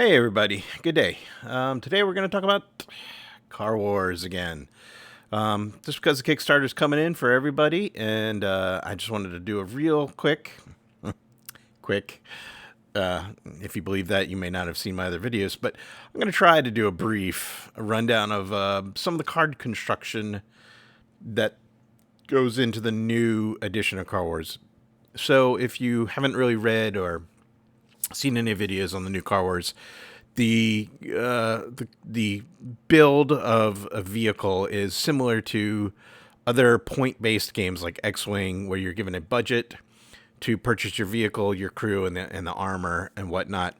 Hey everybody, good day. Today we're going to talk about Car Wars again. Just because the Kickstarter's coming in for everybody, and I just wanted to do a real quick. If you believe that, you may not have seen my other videos, but I'm going to try to do a brief rundown of some of the card construction that goes into the new edition of Car Wars. So if you haven't really read or seen any videos on the new Car Wars, the build of a vehicle is similar to other point-based games like X-Wing, where you're given a budget to purchase your vehicle, your crew, and the armor and whatnot.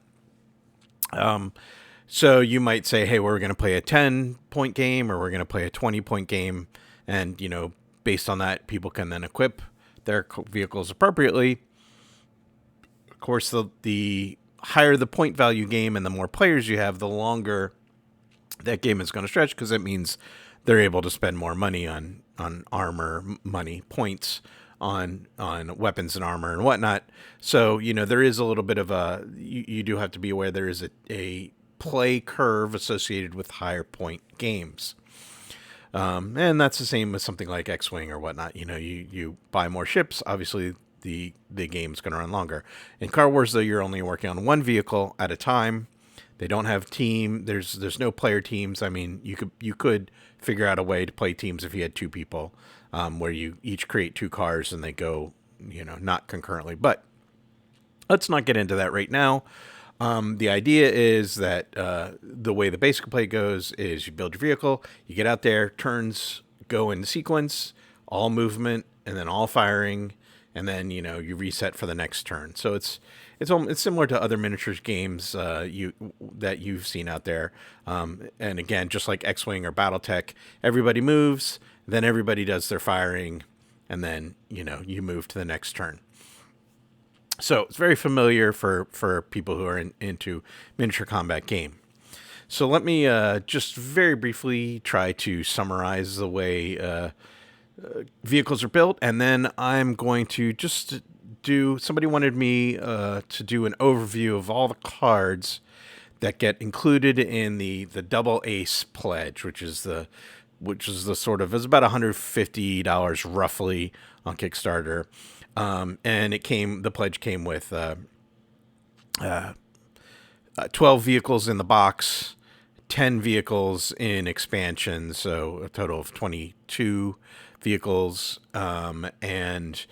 So you might say, hey, we're going to play a 10-point game or we're going to play a 20-point game. And, based on that, people can then equip their vehicles appropriately. Of course, the higher the point value game and the more players you have, the longer that game is going to stretch, because that means they're able to spend more money on armor, money, points on weapons and armor and whatnot. So, there is a little bit of you do have to be aware there is a play curve associated with higher point games. And that's the same with something like X-Wing or whatnot. You buy more ships, obviously the game's going to run longer. In Car Wars, though, you're only working on one vehicle at a time. They don't have team. There's no player teams. I mean, you could figure out a way to play teams if you had two people, where you each create two cars and they go, not concurrently. But let's not get into that right now. The idea is that the way the basic play goes is you build your vehicle, you get out there, turns go in sequence, all movement, and then all firing, and then you reset for the next turn. So it's similar to other miniatures games that you've seen out there. And again, just like X-Wing or BattleTech, everybody moves, then everybody does their firing, and then you move to the next turn. So it's very familiar for people who are into miniature combat game. So let me just very briefly try to summarize the way vehicles are built, and then I'm going to just somebody wanted me to do an overview of all the cards that get included in the double ace pledge, which is the sort of, it's about $150 roughly on Kickstarter. And the pledge came with 12 vehicles in the box, 10 vehicles in expansion, so a total of 22 vehicles, and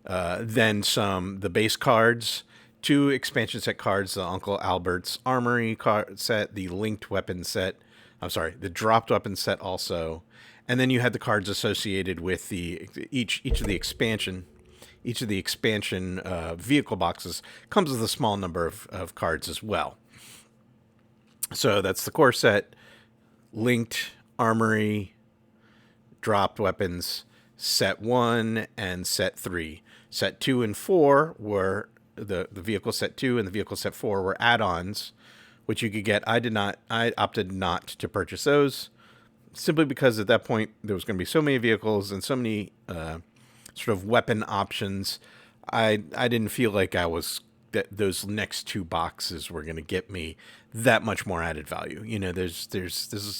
then the base cards, 2 expansion set cards, the Uncle Albert's Armory card set, the linked weapon set, the dropped weapon set also, and then you had the cards associated with each of the expansion. Each of the expansion vehicle boxes comes with a small number of cards as well. So that's the core set, linked armory, dropped weapons, set 1 and set 3. Set 2 and 4 were the vehicle set 2 and the vehicle set 4 were add-ons, which you could get. I opted not to purchase those, simply because at that point there was going to be so many vehicles and so many sort of weapon options. I didn't feel like that those next 2 boxes were going to get me that much more added value. There's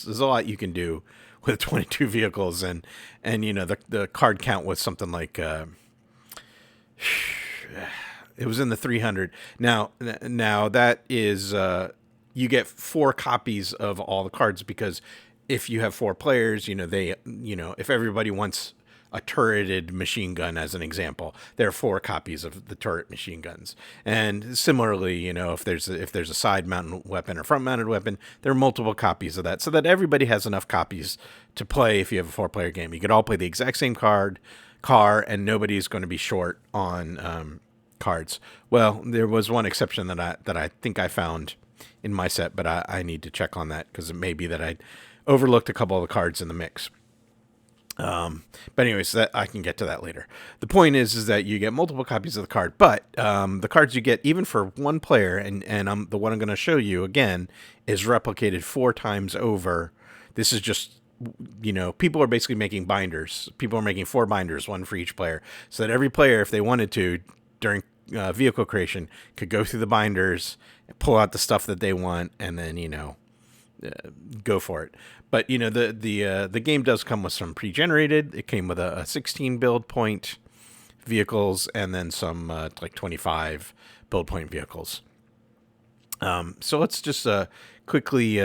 a lot you can do with 22 vehicles, and the card count was something like it was in the 300. Now that is you get 4 copies of all the cards, because if you have 4 players, if everybody wants a turreted machine gun, as an example, there are 4 copies of the turret machine guns. And similarly, if there's a side mounted weapon or front mounted weapon, there are multiple copies of that, so that everybody has enough copies to play. If you have a 4-player game, you could all play the exact same car, and nobody's going to be short on cards. Well, there was one exception that I think I found in my set, but I need to check on that, because it may be that I overlooked a couple of the cards in the mix. But anyways, that I can get to that later. The point is that you get multiple copies of the card, but the cards you get, even for one player, and the one I'm going to show you again, is replicated 4 times over. This is just, people are basically making binders. People are making 4 binders, one for each player, so that every player, if they wanted to, during vehicle creation could go through the binders, pull out the stuff that they want, and then go for it. But the game does come with some pre-generated. It came with a 16 build point vehicles and then some like 25 build point vehicles. So let's just quickly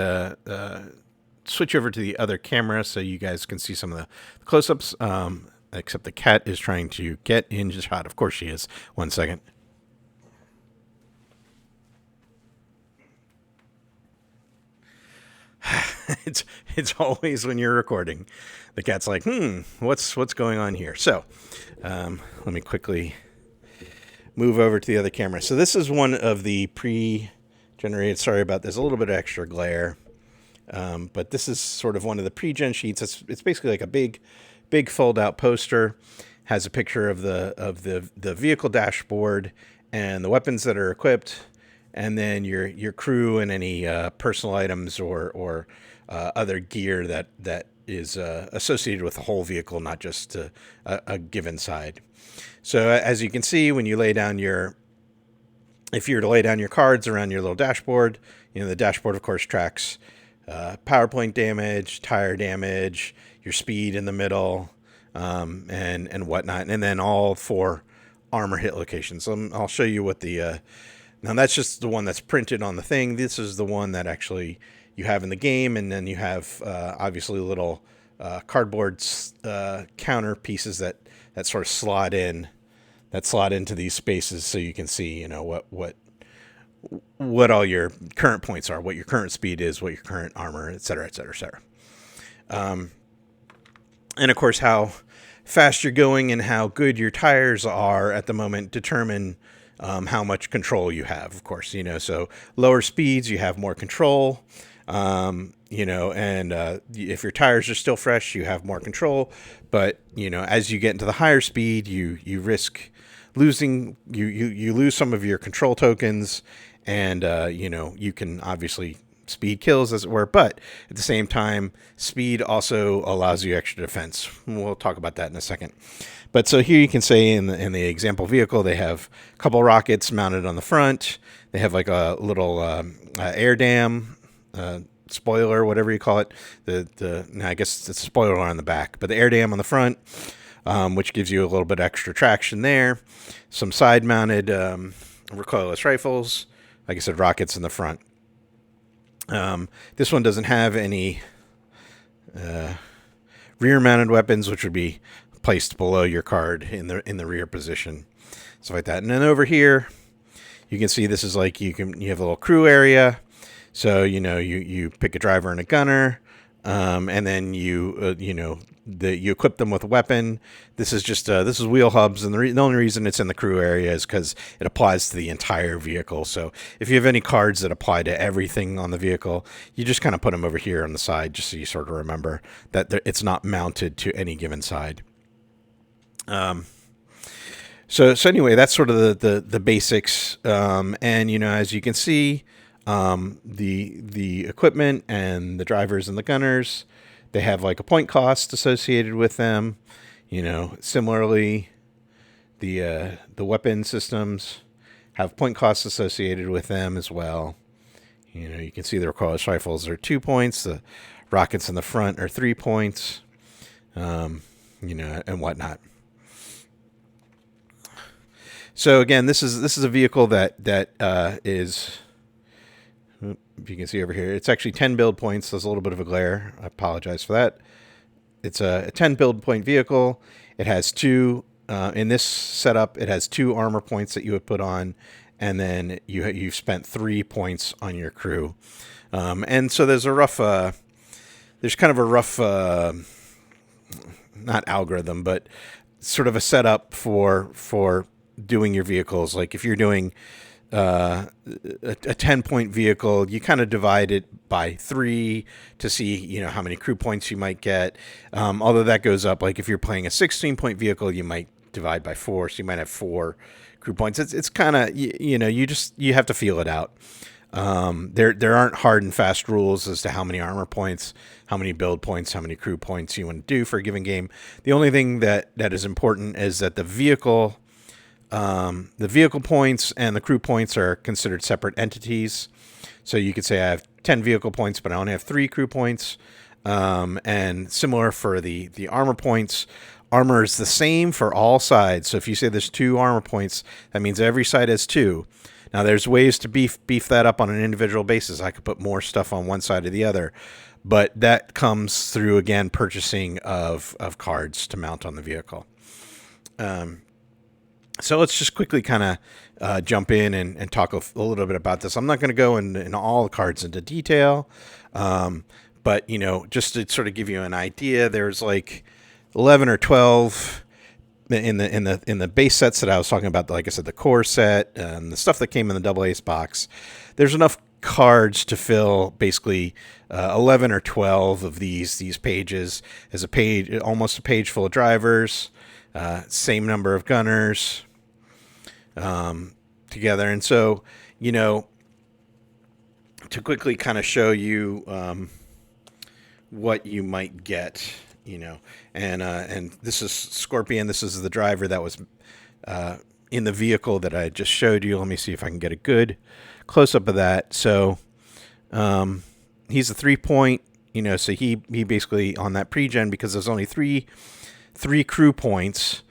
switch over to the other camera so you guys can see some of the close-ups. Except the cat is trying to get in shot. Of course she is. 1 second. It's always when you're recording, the cat's like, what's going on here? So let me quickly move over to the other camera. So this is one of the pre-generated. Sorry about this. A little bit of extra glare, but this is sort of one of the pre-gen sheets. It's basically like a big fold-out poster. Has a picture of the vehicle dashboard and the weapons that are equipped, and then your crew and any personal items or other gear that is associated with the whole vehicle, not just a given side. So as you can see, when you if you were to lay down your cards around your little dashboard, the dashboard of course tracks PowerPoint damage, tire damage, your speed in the middle, and whatnot, and then all 4 armor hit locations. I'll show you what now that's just the one that's printed on the thing. This is the one that actually you have in the game, and then you have obviously little cardboard counter pieces that sort of slot into these spaces, so you can see what all your current points are, what your current speed is, what your current armor, et cetera, et cetera, et cetera. And of course, how fast you're going and how good your tires are at the moment determine how much control you have, of course. So lower speeds, you have more control, and if your tires are still fresh, you have more control. But, as you get into the higher speed, you risk losing, you lose some of your control tokens, and, you can obviously speed kills, as it were, but at the same time, speed also allows you extra defense. We'll talk about that in a second. But so here you can say in the example vehicle, they have a couple rockets mounted on the front. They have like a little air dam, spoiler, whatever you call it. I guess it's a spoiler on the back, but the air dam on the front, which gives you a little bit extra traction there. Some side-mounted recoilless rifles. Like I said, rockets in the front. This one doesn't have any rear-mounted weapons, which would be placed below your card in the rear position, stuff like that. And then over here, you can see this is like you have a little crew area. So you pick a driver and a gunner, and then you equip them with a weapon. This is wheel hubs, and the only reason it's in the crew area is because it applies to the entire vehicle. So if you have any cards that apply to everything on the vehicle, you just kind of put them over here on the side, just so you sort of remember that it's not mounted to any given side. So anyway, that's sort of the basics. And as you can see, the equipment and the drivers and the gunners, they have like a point cost associated with them. Similarly, the weapon systems have point costs associated with them as well. You can see the recoilless rifles are 2 points. The rockets in the front are 3 points. And whatnot. So again, this is a vehicle that is, if you can see over here, it's actually 10 build points. There's a little bit of a glare. I apologize for that. It's a 10 build point vehicle. It has 2, in this setup, it has 2 armor points that you would put on, and then you've spent 3 points on your crew. And so there's kind of a rough, not algorithm, but sort of a setup for doing your vehicles. Like if you're doing a 10-point vehicle, you kind of divide it by 3 to see how many crew points you might get. Although that goes up. Like if you're playing a 16-point vehicle, you might divide by 4, so you might have 4 crew points. It's kind of you have to feel it out. There aren't hard and fast rules as to how many armor points, how many build points, how many crew points you want to do for a given game. The only thing that is important is that the vehicle The vehicle points and the crew points are considered separate entities. So you could say I have 10 vehicle points, but I only have 3 crew points. And similar for the armor points. Armor is the same for all sides. So if you say there's 2 armor points, that means every side has 2. Now there's ways to beef that up on an individual basis. I could put more stuff on one side or the other, but that comes through, again, purchasing of cards to mount on the vehicle. So let's just quickly kind of jump in and talk a little bit about this. I'm not going to go in all the cards into detail, but just to sort of give you an idea, there's like 11 or 12 in the base sets that I was talking about. Like I said, the core set and the stuff that came in the double ace box. There's enough cards to fill basically 11 or 12 of these pages. As a page, almost a page full of drivers, same number of gunners. Together. And so, to quickly kind of show you what you might get, and this is Scorpion. This is the driver that was in the vehicle that I just showed you. Let me see if I can get a good close-up of that. So he's a 3-point, so he basically on that pre-gen, because there's only three crew points,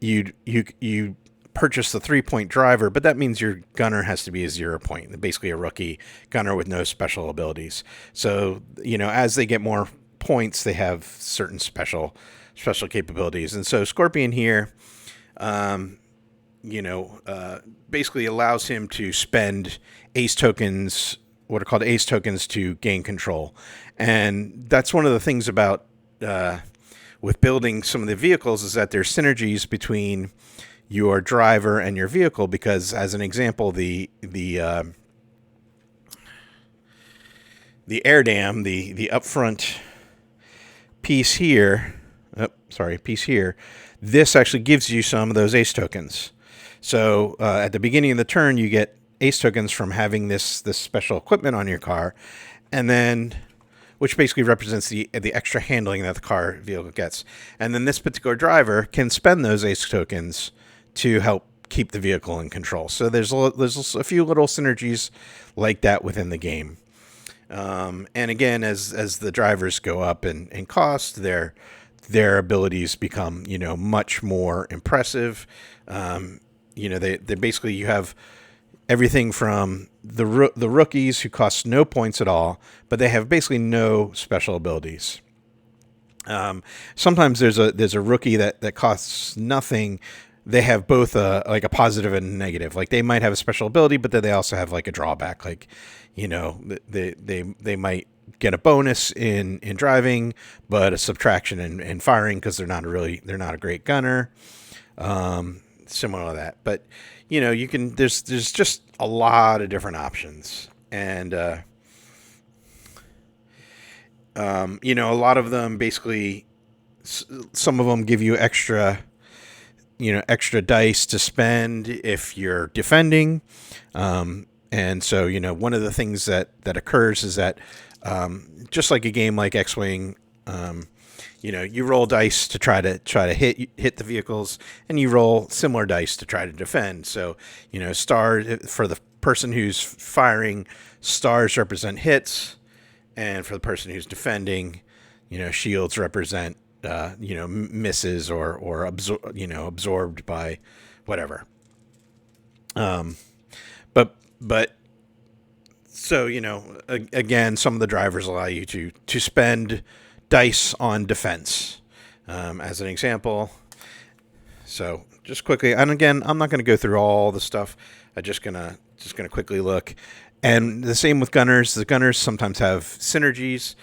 you purchase the 3-point driver, but that means your gunner has to be a 0 point, basically a rookie gunner with no special abilities. So, as they get more points, they have certain special capabilities. And so Scorpion here, basically allows him to spend ace tokens, what are called ace tokens, to gain control. And that's one of the things about, with building some of the vehicles, is that there's synergies between your driver and your vehicle, because as an example, the air dam, the upfront piece here, this actually gives you some of those ace tokens. So at the beginning of the turn, you get ace tokens from having this special equipment on your car, and then, which basically represents the extra handling that the vehicle gets. And then this particular driver can spend those ace tokens to help keep the vehicle in control. So there's a few little synergies like that within the game. And again, as the drivers go up in cost, their abilities become, much more impressive. They basically, you have everything from the rookies who cost no points at all, but they have basically no special abilities. Sometimes there's a rookie that costs nothing. They have both a positive and a negative. Like, they might have a special ability, but then they also have like a drawback. Like, they might get a bonus in driving, but a subtraction in firing, because they're not a great gunner. Similar to that, but you can. There's just a lot of different options, and a lot of them basically. Some of them give you extra dice to spend if you're defending. And so, one of the things that occurs is that, just like a game like X-Wing, you roll dice to try to hit the vehicles, and you roll similar dice to try to defend. So, stars, for the person who's firing, stars represent hits, and for the person who's defending, shields represent misses or absorbed by whatever. But so, again, some of the drivers allow you to spend dice on defense, as an example. So just quickly, and again, I'm not going to go through all the stuff. I'm just gonna quickly look. And the same with gunners. The gunners sometimes have synergies.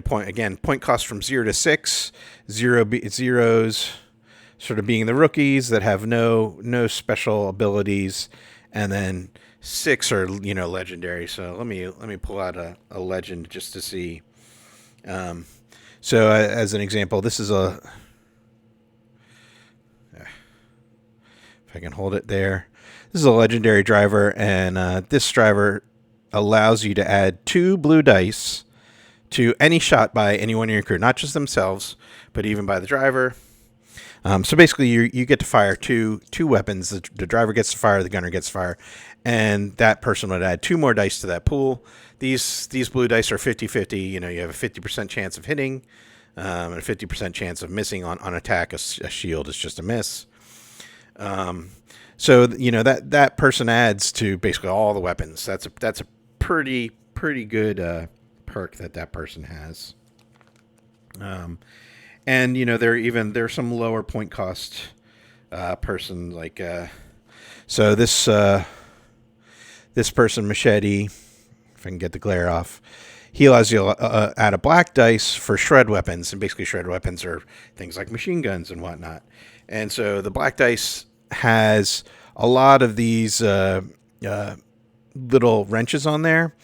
Point cost from 0 to 6. Zeros sort of being the rookies that have no special abilities, and then 6 are legendary. So let me pull out a legend just to see. So as an example, this is if I can hold it there. This is a legendary driver, and this driver allows you to add 2 blue dice to any shot by anyone in your crew, not just themselves, but even by the driver. So basically, you get to fire two weapons. The driver gets to fire, the gunner gets to fire, and that person would add 2 more dice to that pool. These blue dice are 50-50. You have a 50% chance of hitting, and a 50% chance of missing on attack. A shield is just a miss. So that person adds to basically all the weapons. That's a pretty good perk that person has. And there's some lower point cost person like so this person Machete, if I can get the glare off, he allows you to add a black dice for shred weapons, and basically shred weapons are things like machine guns and whatnot. And so the black dice has a lot of these little wrenches on there.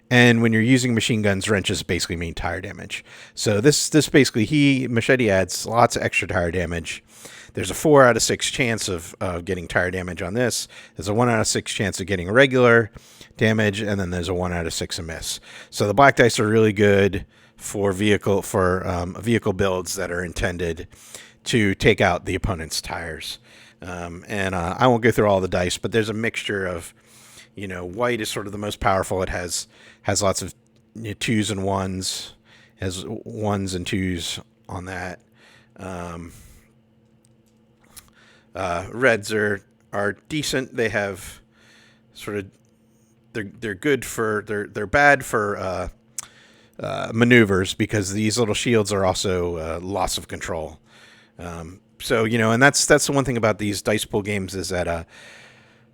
And when you're using machine guns, wrenches basically mean tire damage. So this basically, Machete adds lots of extra tire damage. There's a 4 out of 6 chance of getting tire damage on this. There's a 1 out of 6 chance of getting regular damage, and then there's a 1 out of 6 a miss. So the black dice are really good for vehicle builds that are intended to take out the opponent's tires. And I won't go through all the dice, but there's a mixture of, white is sort of the most powerful. It has lots of 2s and 1s, has 1s and 2s on that. Reds are decent. They have sort of they're good for they're bad for maneuvers, because these little shields are also loss of control. So and that's the one thing about these dice pool games is that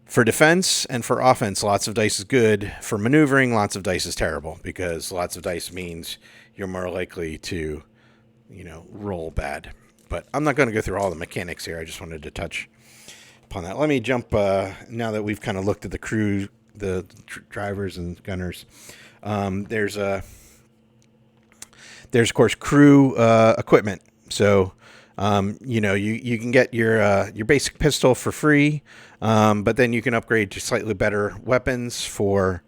for defense and for offense, lots of dice is good. For maneuvering, lots of dice is terrible, because lots of dice means you're more likely to roll bad. But I'm not going to go through all the mechanics here. I just wanted to touch upon that. Let me jump now that we've kind of looked at the crew, the drivers and gunners. There's of course crew equipment. So you can get your basic pistol for free, but then you can upgrade to slightly better weapons for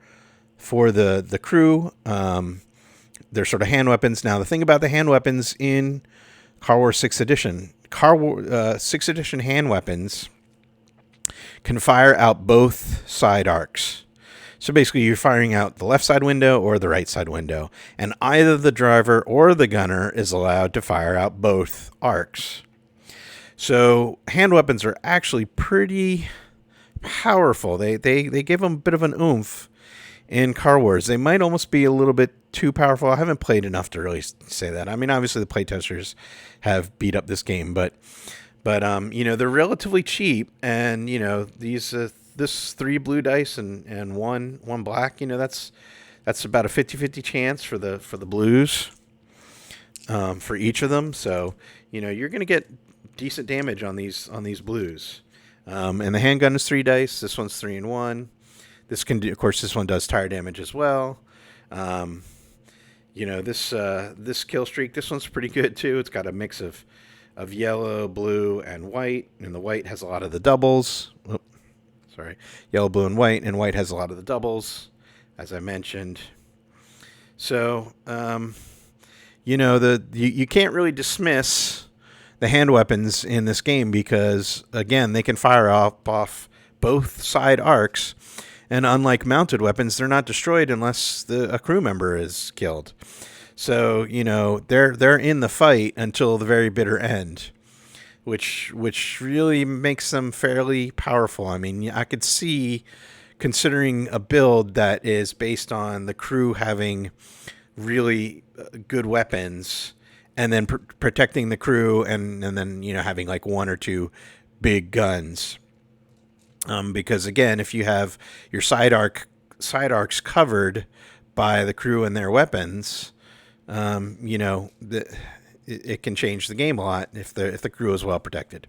the crew. They're sort of hand weapons. Now the thing about the hand weapons in Car Wars 6th Edition, 6th Edition hand weapons can fire out both side arcs. So basically, you're firing out the left side window or the right side window, and either the driver or the gunner is allowed to fire out both arcs. So hand weapons are actually pretty powerful. They give them a bit of an oomph in Car Wars. They might almost be a little bit too powerful. I haven't played enough to really say that. I mean, obviously the playtesters have beat up this game, but they're relatively cheap, and these this 3 blue dice and one black, that's about a 50-50 chance for the blues for each of them. So you're going to get decent damage on these blues. And the handgun is 3 dice. This one's 3 and 1. This one does tire damage as well. This kill streak, this one's pretty good too. It's got a mix of yellow, blue, and white, and the white has a lot of the doubles. Yellow, blue, and white has a lot of the doubles, as I mentioned. So, you can't really dismiss the hand weapons in this game, because again, they can fire off both side arcs. And unlike mounted weapons, they're not destroyed unless a crew member is killed. So, they're in the fight until the very bitter end, which really makes them fairly powerful. I mean, I could see, considering a build that is based on the crew having really good weapons, and then protecting the crew, and then having like 1 or 2 big guns. Because again, if you have your side arcs covered by the crew and their weapons, it can change the game a lot if the crew is well protected.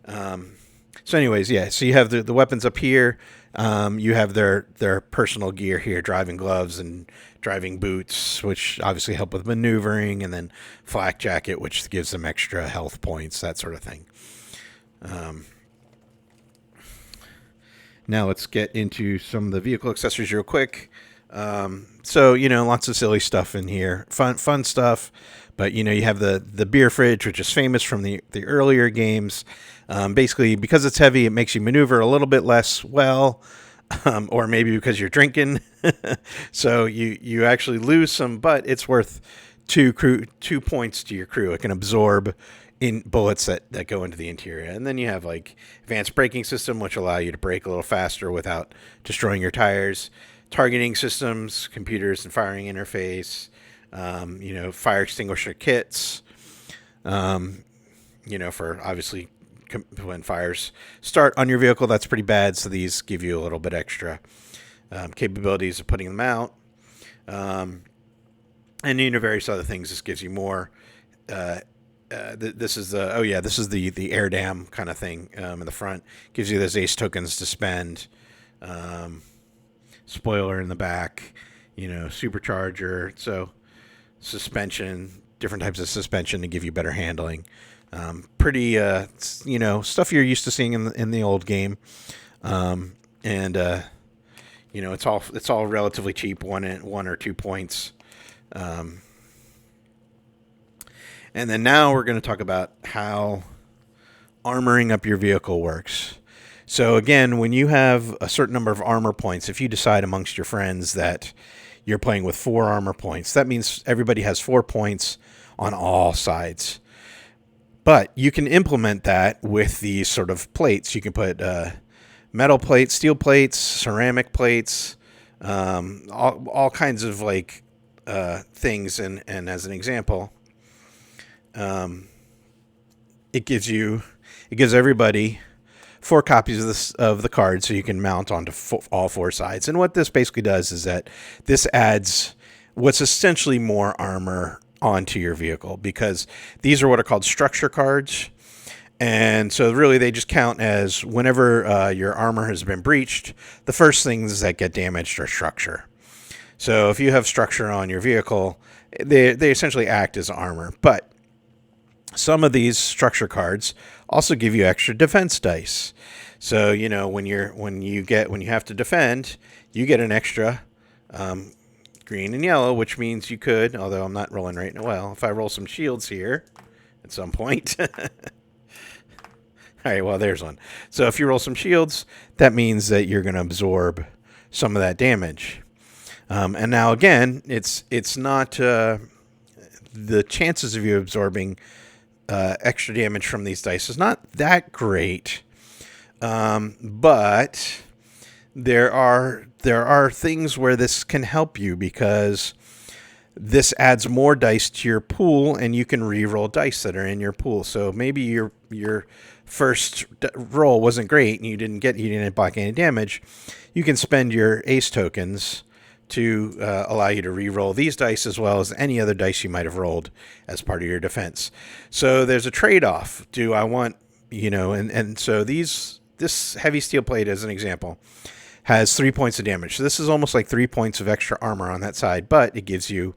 So anyways, yeah. So you have the weapons up here. You have their personal gear here: driving gloves and driving boots, which obviously help with maneuvering, and then flak jacket, which gives them extra health points, that sort of thing. Now let's get into some of the vehicle accessories real quick. So lots of silly stuff in here, fun stuff, But you have the beer fridge, which is famous from the earlier games. Basically, because it's heavy, it makes you maneuver a little bit less well, or maybe because you're drinking, so you actually lose some. But it's worth 2 points to your crew. It can absorb in bullets that go into the interior. And then you have like advanced braking system, which allow you to brake a little faster without destroying your tires. Targeting systems, computers and firing interface, fire extinguisher kits, for obviously when fires start on your vehicle, that's pretty bad. So these give you a little bit extra capabilities of putting them out. And various other things. This gives you more. This is the air dam kind of thing in the front. Gives you those ace tokens to spend. Spoiler in the back, supercharger. So suspension, different types of suspension to give you better handling. Pretty, stuff you're used to seeing in the old game. It's all relatively cheap, 1 or 2 points. And then now we're going to talk about how armoring up your vehicle works. So again, when you have a certain number of armor points, if you decide amongst your friends that you're playing with 4 armor points, that means everybody has 4 points on all sides. But you can implement that with these sort of plates. You can put metal plates, steel plates, ceramic plates, all kinds of like things. And as an example, it gives everybody 4 copies of the card, so you can mount onto all 4 sides. And what this basically does is that this adds what's essentially more armor onto your vehicle, because these are what are called structure cards. And so really they just count as whenever your armor has been breached, the first things that get damaged are structure. So if you have structure on your vehicle, they essentially act as armor. But some of these structure cards also give you extra defense dice. So when you have to defend, you get an extra green and yellow, which means you could, although I'm not rolling right now. Well, if I roll some shields here at some point. All right, well, there's one. So if you roll some shields, that means that you're going to absorb some of that damage. And now again, it's not the chances of you absorbing extra damage from these dice is not that great, but there are things where this can help you, because this adds more dice to your pool, and you can re-roll dice that are in your pool. So maybe your first roll wasn't great and you didn't block any damage. You can spend your ace tokens to allow you to re-roll these dice as well as any other dice you might have rolled as part of your defense. So there's a trade-off. Do I want, and so this heavy steel plate, as an example, has 3 points of damage. So this is almost like 3 points of extra armor on that side, but it gives you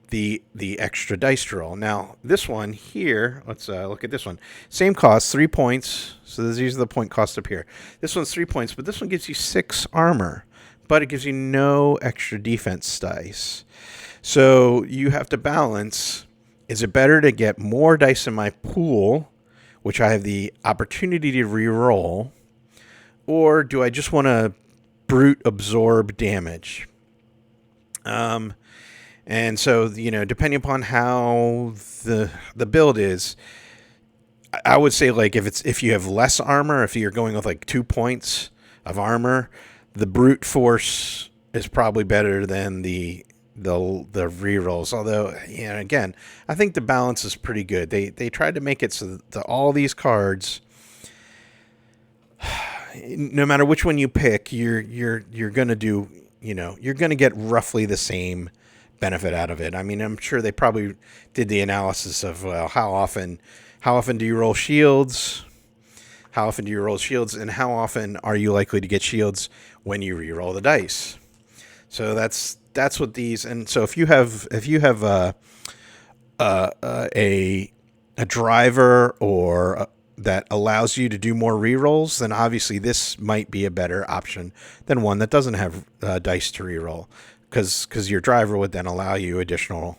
the extra dice to roll. Now, this one here, let's look at this one. Same cost, 3 points. So these are the point cost up here. This one's 3 points, but this one gives you 6 armor, but it gives you no extra defense dice. So you have to balance, is it better to get more dice in my pool, which I have the opportunity to re-roll, or do I just want to brute absorb damage? And so, depending upon how the build is, I would say, like, if you have less armor, if you're going with like 2 points of armor, the brute force is probably better than the rerolls. Although, again, I think the balance is pretty good. They tried to make it so that all these cards, no matter which one you pick, you're gonna do, you're gonna get roughly the same benefit out of it. I mean, I'm sure they probably did the analysis of, well, how often do you roll shields? How often do you roll shields, and how often are you likely to get shields when you re-roll the dice? So that's what these. And so if you have a driver or that allows you to do more re-rolls, then obviously this might be a better option than one that doesn't have dice to re-roll, because your driver would then allow you additional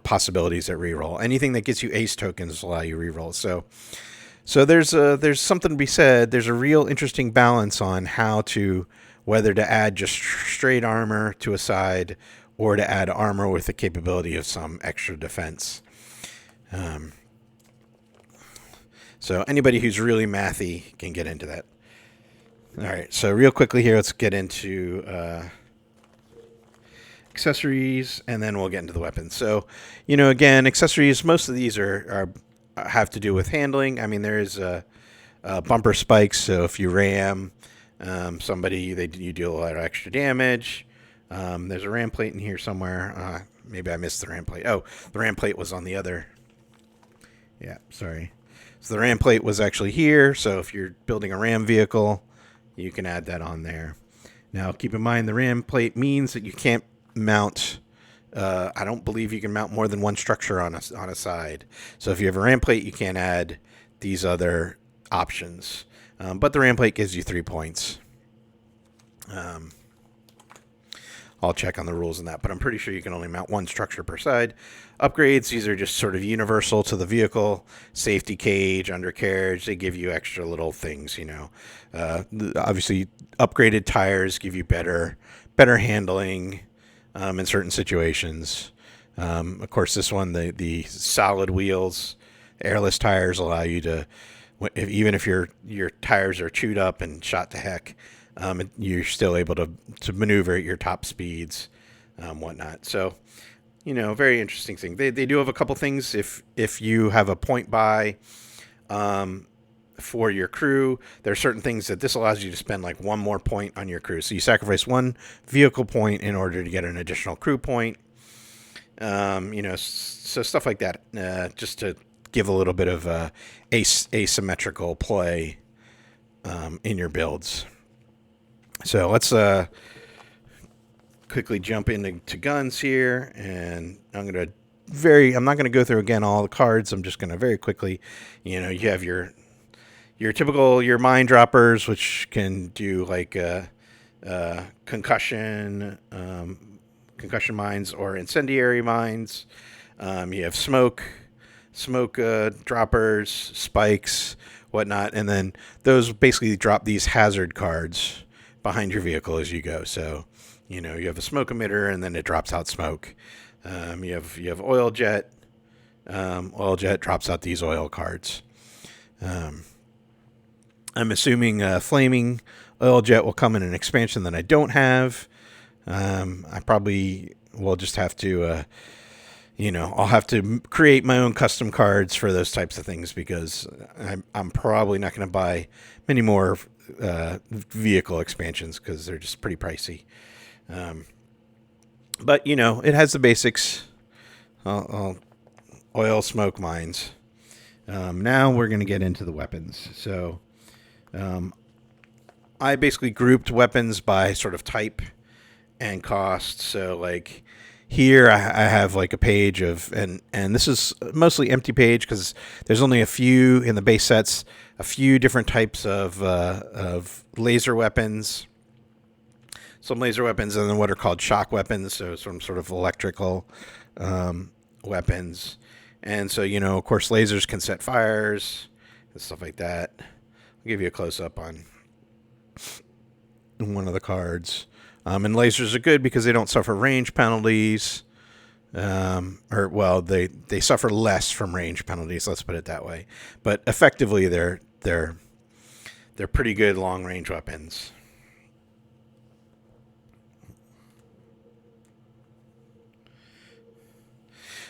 possibilities at reroll. Anything that gets you ace tokens will allow you reroll. So there's something to be said. There's a real interesting balance on whether to add just straight armor to a side or to add armor with the capability of some extra defense. So anybody who's really mathy can get into that. All right, so real quickly here, let's get into accessories, and then we'll get into the weapons. So, again, accessories, most of these are have to do with handling. I mean, there is bumper spikes, so if you ram somebody, you deal a lot of extra damage. There's a ram plate in here somewhere. Maybe I missed the ram plate. Oh, the ram plate was on the other. Yeah, sorry. So the ram plate was actually here, so if you're building a ram vehicle, you can add that on there. Now, keep in mind, the ram plate means that you can't mount. I don't believe you can mount more than one structure on a side. So if you have a ram plate, you can't add these other options. But the ram plate gives you 3 points. I'll check on the rules on that, but I'm pretty sure you can only mount one structure per side. Upgrades, these are just sort of universal to the vehicle. Safety cage, undercarriage, they give you extra little things, Obviously, upgraded tires give you better handling in certain situations. Of course, this one, the solid wheels, airless tires allow you to, even if your tires are chewed up and shot to heck, you're still able to maneuver at your top speeds, whatnot. So, very interesting thing. They do have a couple things. If you have a point buy for your crew, there are certain things that this allows you to spend like one more point on your crew. So you sacrifice one vehicle point in order to get an additional crew point. So stuff like that, just to give a little bit of asymmetrical play in your builds. So let's quickly jump into guns here, and I'm not gonna go through again all the cards. I'm just gonna very quickly, you have your typical mine droppers, which can do like concussion mines or incendiary mines. You have smoke droppers, spikes, whatnot, and then those basically drop these hazard cards behind your vehicle as you go. So, you have a smoke emitter, and then it drops out smoke. You have oil jet. Oil jet drops out these oil cards. I'm assuming flaming oil jet will come in an expansion that I don't have. I probably will just have to, I'll have to create my own custom cards for those types of things, because I'm probably not going to buy many more vehicle expansions because they're just pretty pricey. But it has the basics. Oil, smoke, mines. Now we're going to get into the weapons. So I basically grouped weapons by sort of type and cost. So like here I have like a page of, and this is mostly empty page because there's only a few in the base sets, a few different types of laser weapons, some laser weapons, and then what are called shock weapons. So some sort of electrical weapons. And so, of course, lasers can set fires and stuff like that. I'll give you a close-up on one of the cards. And lasers are good because they don't suffer range penalties. They suffer less from range penalties, let's put it that way. But effectively, they're pretty good long-range weapons.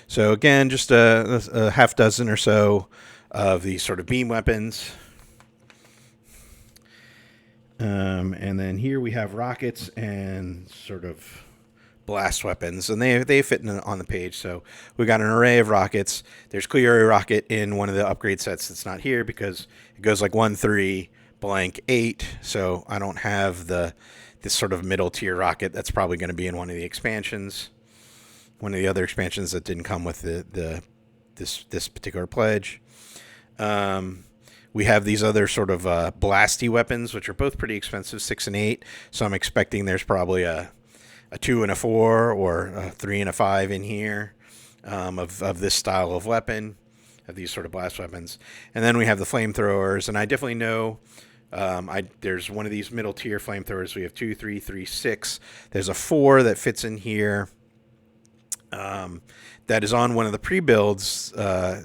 So again, just a half dozen or so of these sort of beam weapons. And then here we have rockets and sort of blast weapons, and they fit on the page. So we got an array of rockets. There's clear rocket in one of the upgrade sets that's not here because it goes like 1, 3, blank, 8. So I don't have this sort of middle tier rocket. That's probably going to be in one of the expansions. One of the other expansions that didn't come with this particular pledge. We have these other sort of blasty weapons, which are both pretty expensive, 6 and 8. So I'm expecting there's probably a 2 and a 4 or a 3 and a 5 in here. of this style of weapon, of these sort of blast weapons. And then we have the flamethrowers, and I definitely know there's one of these middle tier flamethrowers. We have 2, 3, 3, 6. There's a 4 that fits in here. That is on one of the pre-builds,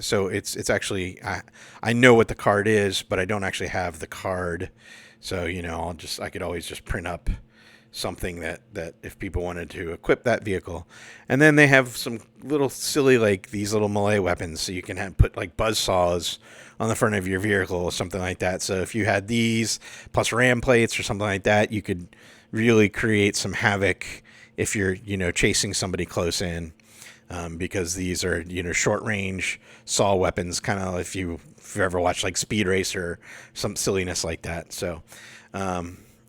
so it's actually I know what the card is, but I don't actually have the card. So I could always just print up something that if people wanted to equip that vehicle. And then they have some little silly, like these little melee weapons, so you can put like buzz saws on the front of your vehicle or something like that. So if you had these plus ram plates or something like that, you could really create some havoc if you're chasing somebody close in. Because these are short range saw weapons, kind of if you've ever watched like Speed Racer, some silliness like that. So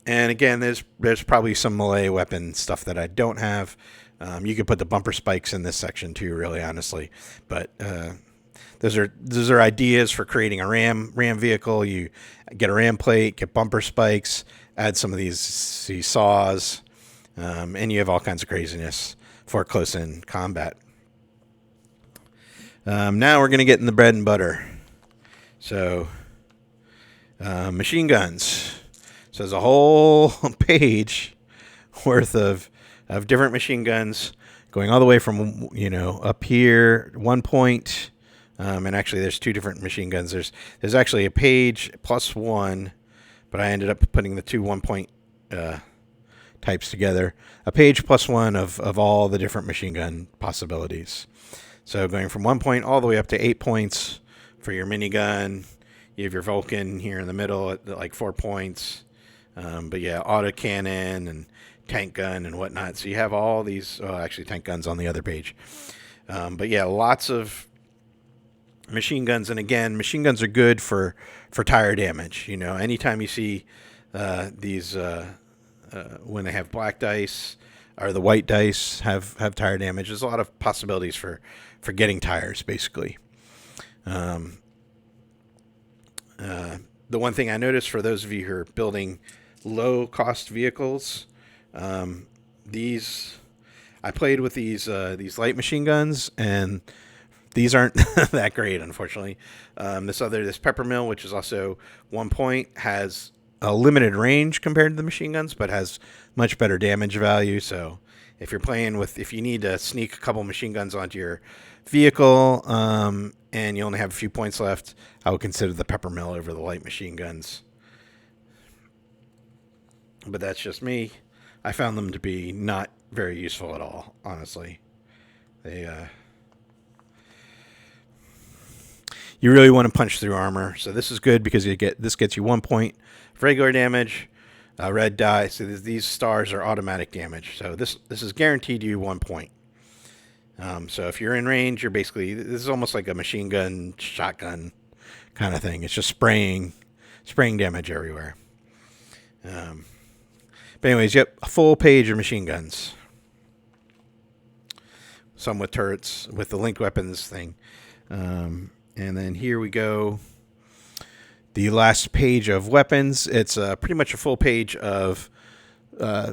and again, there's probably some melee weapon stuff that I don't have. You could put the bumper spikes in this section too, really honestly, but those are ideas for creating a ram vehicle. You get a ram plate, get bumper spikes, add some of these saws, and you have all kinds of craziness for close in combat. Now we're going to get in the bread and butter. So, machine guns. So there's a whole page worth of different machine guns going all the way from, up here, 1 point. And actually there's 2 different machine guns. There's actually a page plus 1, but I ended up putting the 2 1 point types together. A page plus 1 of all the different machine gun possibilities. So going from 1 point all the way up to 8 points for your minigun. You have your Vulcan here in the middle at like 4 points. But yeah, autocannon and tank gun and whatnot. So you have all these, actually tank guns on the other page. But yeah, lots of machine guns. And again, machine guns are good for tire damage. Anytime you see these, when they have black dice or the white dice have tire damage, there's a lot of possibilities for getting tires, basically. The one thing I noticed for those of you who are building low-cost vehicles, I played with these light machine guns, and these aren't that great, unfortunately. This Peppermill, which is also 1 point, has a limited range compared to the machine guns, but has much better damage value. So if you need to sneak a couple machine guns onto your vehicle, and you only have a few points left, I would consider the Peppermill over the light machine guns. But that's just me. I found them to be not very useful at all, honestly. You really want to punch through armor. So this is good because this gets you 1 point of regular damage, red die. So these stars are automatic damage. So this is guaranteed you 1 point. So if you're in range, this is almost like a machine gun, shotgun kind of thing. It's just spraying damage everywhere. But anyways, yep, a full page of machine guns. Some with turrets, with the linked weapons thing. And then here we go. The last page of weapons. It's pretty much a full page of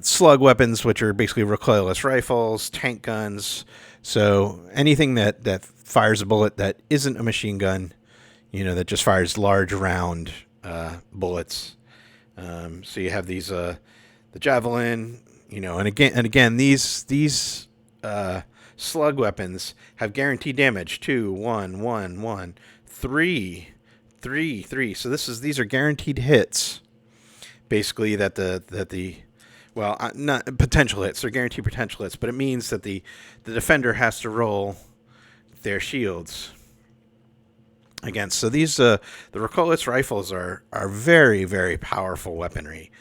slug weapons, which are basically recoilless rifles, tank guns. So anything that fires a bullet that isn't a machine gun, that just fires large round bullets. So you have these the javelin, and again these slug weapons have guaranteed damage 2, 1, 1, 1, 3, 3, 3. So these are guaranteed hits. Basically, not potential hits. They're guaranteed potential hits, but it means that the defender has to roll their shields against. So these the Recoilless rifles are very, very powerful weaponry,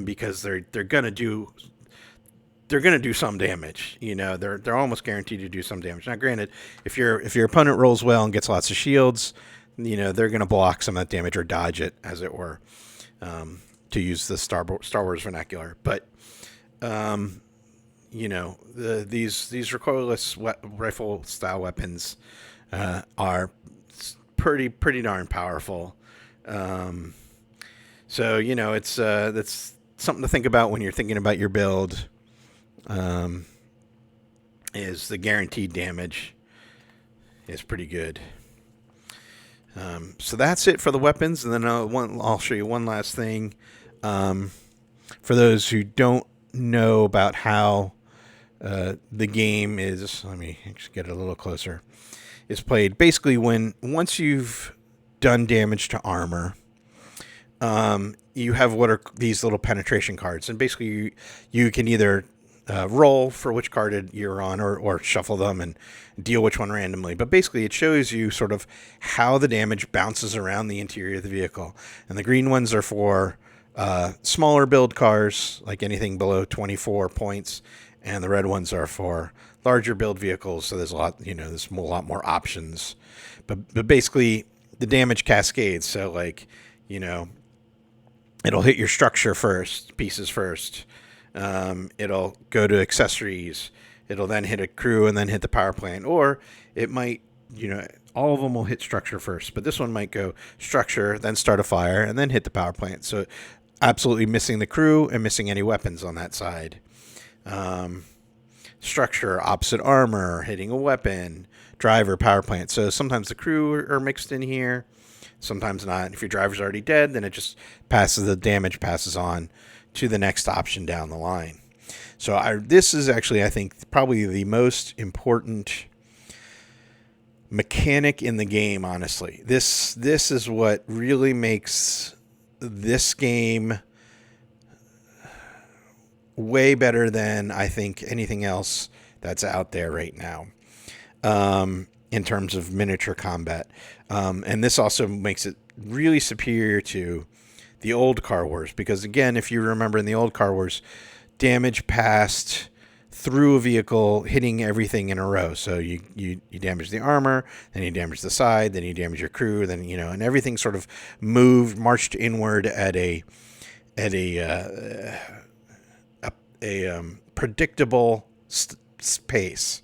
because they're gonna do some damage. They're almost guaranteed to do some damage. Now, granted, if your opponent rolls well and gets lots of shields, they're gonna block some of that damage or dodge it, as it were. To use the Star Wars vernacular, but these recoilless rifle style weapons are pretty darn powerful. So it's that's something to think about when you're thinking about your build. Is the guaranteed damage. is pretty good. So that's it for the weapons, and then I'll show you one last thing. For those who don't know about how the game is, let me just get it a little closer. Is played basically once you've done damage to armor, you have what are these little penetration cards, and basically you can either roll for which card you're on, or shuffle them and deal which one randomly. But basically, it shows you sort of how the damage bounces around the interior of the vehicle. And the green ones are for smaller build cars, like anything below 24 points, and the red ones are for larger build vehicles. So there's a lot, there's a lot more options. But basically, the damage cascades. So like, it'll hit your structure pieces first. It'll go to accessories. It'll then hit a crew and then hit the power plant. Or it might, all of them will hit structure first. But this one might go structure, then start a fire, and then hit the power plant. So absolutely missing the crew and missing any weapons on that side. Structure, opposite armor, hitting a weapon, driver, power plant. So sometimes the crew are mixed in here. Sometimes not. If your driver's already dead, then it just the damage passes on to the next option down the line. So this is actually, I think, probably the most important mechanic in the game, honestly. This is what really makes this game way better than, I think, anything else that's out there right now in terms of miniature combat. And this also makes it really superior to the old Car Wars, because again, if you remember in the old Car Wars, damage passed through a vehicle, hitting everything in a row. So you damage the armor, then you damage the side, then you damage your crew, then and everything sort of marched inward at a predictable pace.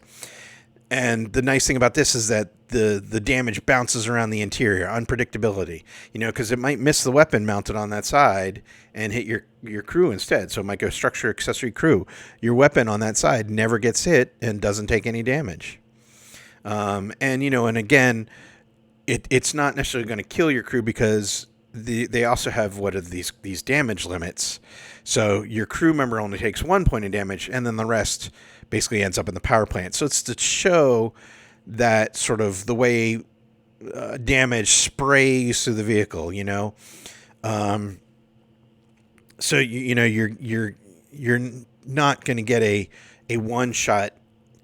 And the nice thing about this is that the damage bounces around the interior, unpredictability, because it might miss the weapon mounted on that side and hit your crew instead. So it might go structure, accessory, crew. Your weapon on that side never gets hit and doesn't take any damage. And again, it's not necessarily going to kill your crew, because they also have what are these damage limits. So your crew member only takes 1 point of damage, and then the rest basically ends up in the power plant. So it's to show that sort of the way damage sprays through the vehicle, so you're not going to get a one-shot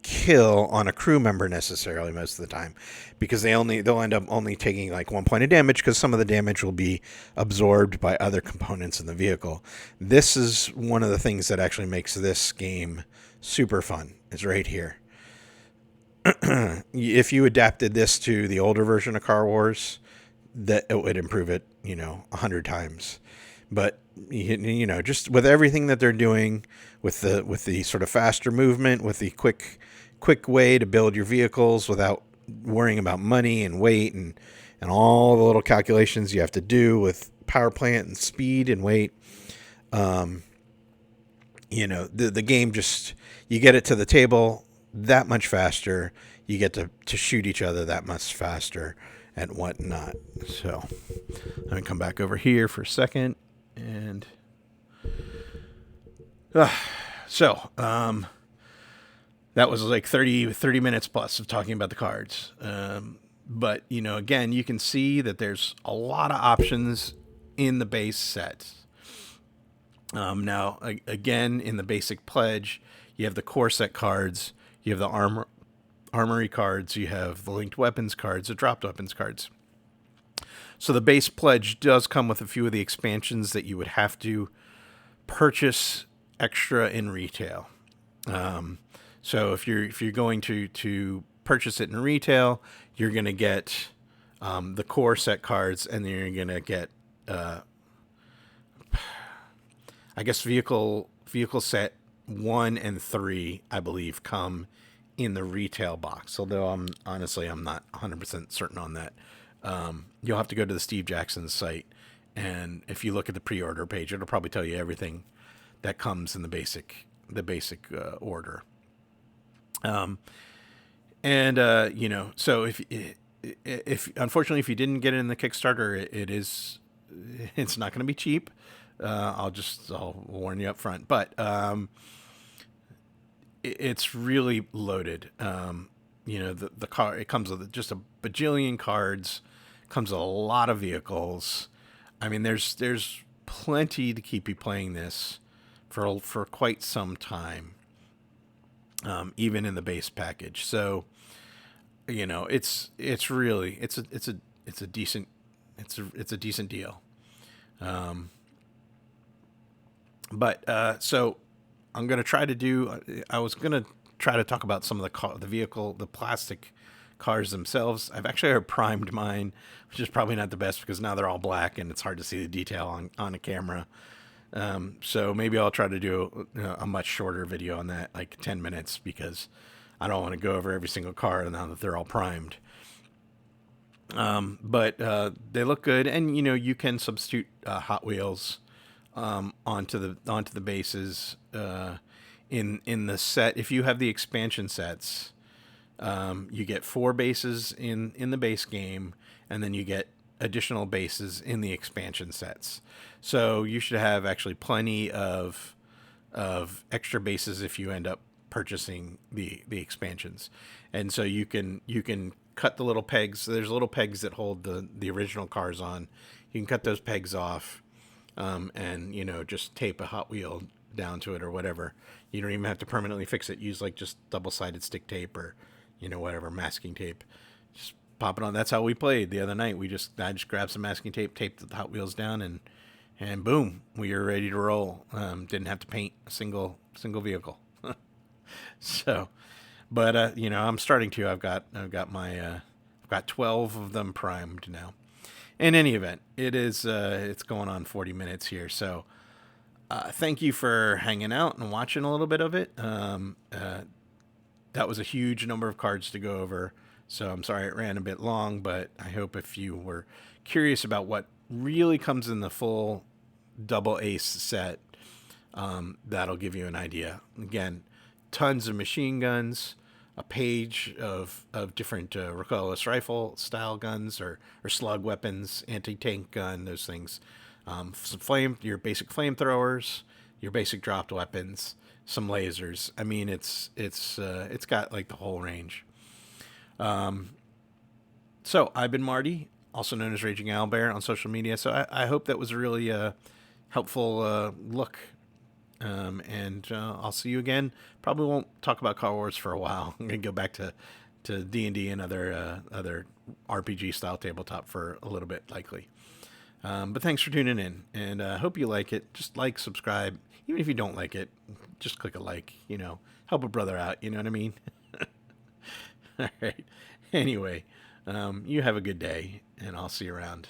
kill on a crew member necessarily most of the time, because they'll end up only taking like 1 point of damage, because some of the damage will be absorbed by other components in the vehicle. This is one of the things that actually makes this game super fun. It's right here. If you adapted this to the older version of Car Wars, that it would improve it, 100 times. But just with everything that they're doing, with the sort of faster movement, with the quick way to build your vehicles without worrying about money and weight and all the little calculations you have to do with power plant and speed and weight, the game just, you get it to the table that much faster. You get to shoot each other that much faster and whatnot. So let me come back over here for a second. And that was like 30 minutes plus of talking about the cards. But, again, you can see that there's a lot of options in the base set. Now, again, in the basic pledge, you have the core set cards, you have the armory cards, you have the linked weapons cards, the dropped weapons cards. So the base pledge does come with a few of the expansions that you would have to purchase extra in retail. So if you're going to purchase it in retail, you're going to get the core set cards, and then you're going to get I guess vehicle set 1 and 3, I believe, come in the retail box. Although I'm not 100% certain on that. You'll have to go to the Steve Jackson site, and if you look at the pre-order page, it'll probably tell you everything that comes in the basic order. And And so if unfortunately if you didn't get it in the Kickstarter, it's not going to be cheap. I'll warn you up front, but it's really loaded. The car, it comes with just a bajillion cards, comes with a lot of vehicles. I mean, there's plenty to keep you playing this for quite some time, even in the base package. So it's really it's a decent deal. But so I'm gonna try to do. I was gonna try to talk about some of the plastic cars themselves. I've actually primed mine, which is probably not the best because now they're all black and it's hard to see the detail on a camera. So maybe I'll try to do a much shorter video on that, like 10 minutes, because I don't want to go over every single car now that they're all primed. But they look good, and you can substitute Hot Wheels onto the bases in the set. If you have the expansion sets, you get 4 bases in the base game, and then you get additional bases in the expansion sets. So you should have actually plenty of extra bases if you end up purchasing the expansions. And so you can cut the little pegs. There's little pegs that hold the original cars on. You can cut those pegs off, and just tape a Hot Wheel down to it or whatever. You don't even have to permanently fix it. Use like just double-sided stick tape or whatever, masking tape. Just pop it on. That's how we played the other night. I just grabbed some masking tape, taped the Hot Wheels down, and boom, we were ready to roll. Didn't have to paint a single vehicle. So, but I'm starting to. I've got my I've got 12 of them primed now. In any event, it's going on 40 minutes here. So, thank you for hanging out and watching a little bit of it. That was a huge number of cards to go over, so I'm sorry it ran a bit long, but I hope if you were curious about what really comes in the full double ace set, that'll give you an idea. Again, tons of machine guns, a page of different recoilless rifle style guns or slug weapons, anti-tank gun, those things. Your basic flamethrowers, your basic dropped weapons, some lasers. I mean, it's got like the whole range. So I've been Marty, also known as Raging Owlbear on social media. So I hope that was a really helpful look. And I'll see you again. Probably won't talk about Car Wars for a while. I'm gonna go back to D&D and other RPG style tabletop for a little bit, likely. But thanks for tuning in, and hope you like it. Just like, subscribe. Even if you don't like it, just click a like. Help a brother out. You know what I mean? All right. Anyway, you have a good day, and I'll see you around.